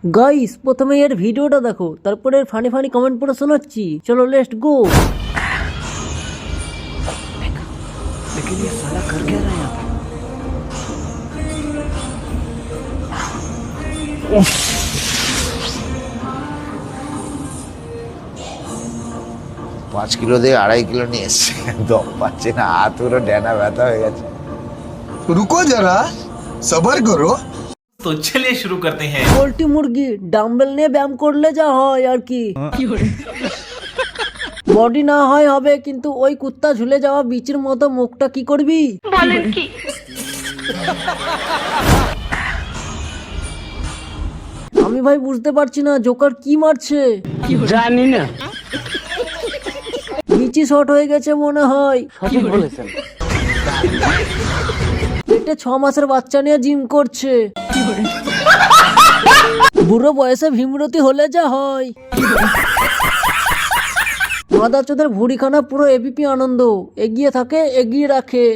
Guys প্রথমে এর ভিডিওটা দেখো, তারপরে এর ফানি ফানি কমেন্ট পড়ে শোনাচ্ছি। চলো লেটস গো। लेकिन ये साला कर क्या रहा है यहाँ पे? 5 কিলো দিয়ে 2.5 কিলো নিয়ে এসছে, দম পাচ্ছে না, হাত পুরো ডেনা ব্যথা হয়ে গেছে। रुको जरा सबर करो। तो चलिए शुरू करते हैं। পোল্ট্রি মুরগি ডাম্বেল নিয়ে ব্যায়াম করলে যা হয় আর কি, বডি না হয় হবে, কিন্তু ওই কুত্তা ঝুলে যাওয়া বিচির মতো মুখটা কি করবি? বলেন কি? আমি ভাই বুঝতে পারছি না জোকার কি মারছে। জানি না। বিচি শর্ট হয়ে গেছে মনে হয়। সঠিক বলেছেন। পেটে 6 মাসের বাচ্চা নিয়ে জিম করছে। বুড়ো বয়সে ভীমরতি হলে যা হয়। মাদার চোদের ভুড়িখানা পুরো এবিপি আনন্দ, এগিয়ে থাকে এগিয়ে রাখে।